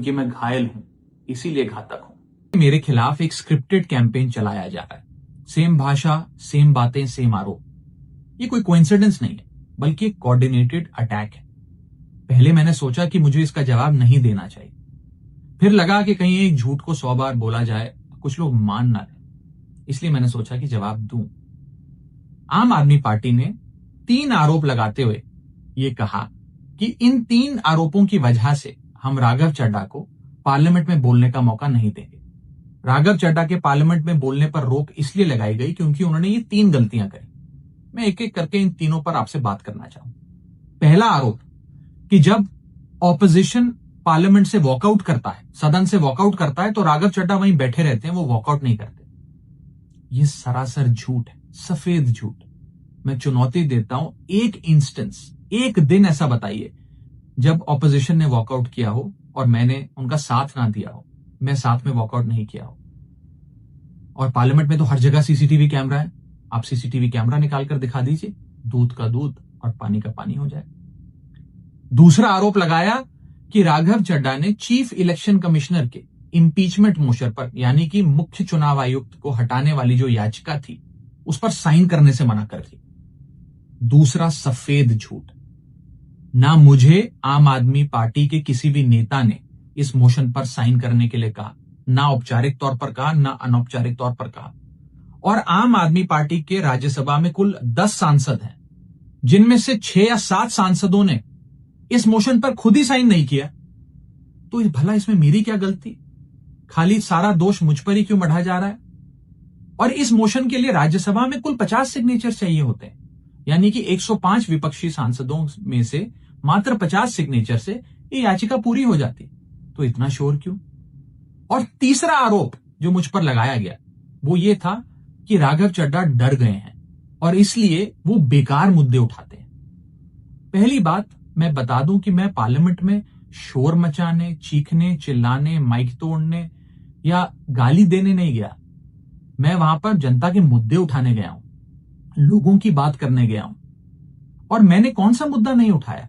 कि मैं घायल हूं, इसीलिए घातक हूं। मेरे खिलाफ एक स्क्रिप्टेड कैंपेन चलाया जा रहा है। सेम भाषा, सेम बातें, सेम आरोप। ये कोई कोइंसिडेंस नहीं है, बल्कि एक कोऑर्डिनेटेड अटैक है। पहले मैंने सोचा कि मुझे इसका जवाब नहीं देना चाहिए। फिर लगा कि कहीं एक झूठ को 100 बार बोला जाए, कुछ लोग मान ना लें। इसलिए मैंने सोचा कि जवाब दूं। आम आदमी पार्टी ने 3 आरोप लगाते हुए ये कहा कि इन 3 आरोपों की वजह से हम राघव चड्ढा को पार्लियामेंट में बोलने का मौका नहीं देंगे। राघव चड्ढा के पार्लियामेंट में बोलने पर रोक इसलिए लगाई गई क्योंकि उन्होंने ये 3 गलतियां करी। मैं एक एक करके इन तीनों पर आपसे बात करना चाहूं। पहला आरोप कि जब ऑपोजिशन पार्लियामेंट से वॉकआउट करता है, सदन से वॉकआउट करता है, तो राघव चड्ढा वहीं बैठे रहते हैं, वो वॉकआउट नहीं करते। ये सरासर झूठ है, सफेद झूठ। मैं चुनौती देता हूं, एक इंस्टेंस, एक दिन ऐसा बताइए जब ऑपोजिशन ने वॉकआउट किया हो और मैंने उनका साथ ना दिया हो, मैं साथ में वॉकआउट नहीं किया हो। और पार्लियामेंट में तो हर जगह सीसीटीवी कैमरा है। आप सीसीटीवी कैमरा निकाल कर दिखा दीजिए, दूध का दूध और पानी का पानी हो जाए। दूसरा आरोप लगाया कि राघव चड्ढा ने चीफ इलेक्शन कमिश्नर के इंपीचमेंट मोशन पर, यानी कि मुख्य चुनाव आयुक्त को हटाने वाली जो याचिका थी, उस पर साइन करने से मना कर दिया। दूसरा सफेद झूठ। ना मुझे आम आदमी पार्टी के किसी भी नेता ने इस मोशन पर साइन करने के लिए कहा, ना औपचारिक तौर पर कहा, ना अनौपचारिक तौर पर कहा। और आम आदमी पार्टी के राज्यसभा में कुल 10 सांसद हैं, जिनमें से 6 या 7 सांसदों ने इस मोशन पर खुद ही साइन नहीं किया। तो भला इसमें मेरी क्या गलती? खाली सारा दोष मुझ पर ही क्यों मढ़ा जा रहा है? और इस मोशन के लिए राज्यसभा में कुल 50 सिग्नेचर चाहिए होते हैं, यानी कि 105 विपक्षी सांसदों में से मात्र 50 सिग्नेचर से ये याचिका पूरी हो जाती। तो इतना शोर क्यों? और तीसरा आरोप जो मुझ पर लगाया गया वो ये था कि राघव चड्ढा डर गए हैं और इसलिए वो बेकार मुद्दे उठाते हैं। पहली बात मैं बता दूं कि मैं पार्लियामेंट में शोर मचाने, चीखने, चिल्लाने, माइक तोड़ने या गाली देने नहीं गया। मैं वहां पर जनता के मुद्दे उठाने गया हूं, लोगों की बात करने गया हूं। और मैंने कौन सा मुद्दा नहीं उठाया?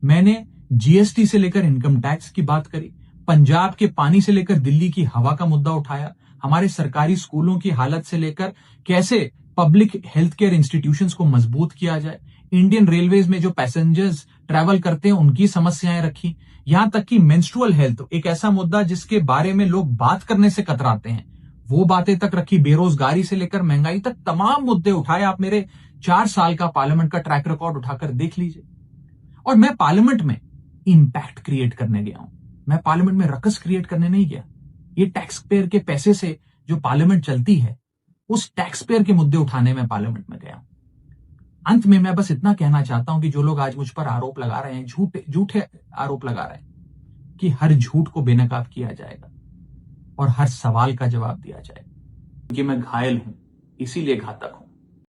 मैंने जीएसटी से लेकर इनकम टैक्स की बात करी, पंजाब के पानी से लेकर दिल्ली की हवा का मुद्दा उठाया, हमारे सरकारी स्कूलों की हालत से लेकर कैसे पब्लिक हेल्थ केयर इंस्टीट्यूशंस को मजबूत किया जाए, इंडियन रेलवेज में जो पैसेंजर्स ट्रैवल करते हैं उनकी समस्याएं रखी, यहां तक कि मेंस्ट्रुअल हेल्थ, एक ऐसा मुद्दा जिसके बारे में लोग बात करने से कतराते हैं, वो बातें तक रखी। बेरोजगारी से लेकर महंगाई तक तमाम मुद्दे उठाए। आप मेरे 4 साल का पार्लियामेंट का ट्रैक रिकॉर्ड उठाकर देख लीजिए। और मैं पार्लियामेंट में इंपैक्ट क्रिएट करने गया हूं, मैं पार्लियामेंट में रकस क्रिएट करने नहीं गया। ये टैक्स पेयर के पैसे से जो पार्लियामेंट चलती है, उस टैक्स पेयर के मुद्दे उठाने में पार्लियामेंट में गया। अंत में मैं बस इतना कहना चाहता हूं कि जो लोग आज मुझ पर आरोप लगा रहे हैं, झूठे आरोप लगा रहे हैं, कि हर झूठ को बेनकाब किया जाएगा और हर सवाल का जवाब दिया जाएगा। कि मैं घायल हूं, इसीलिए घातक हूं।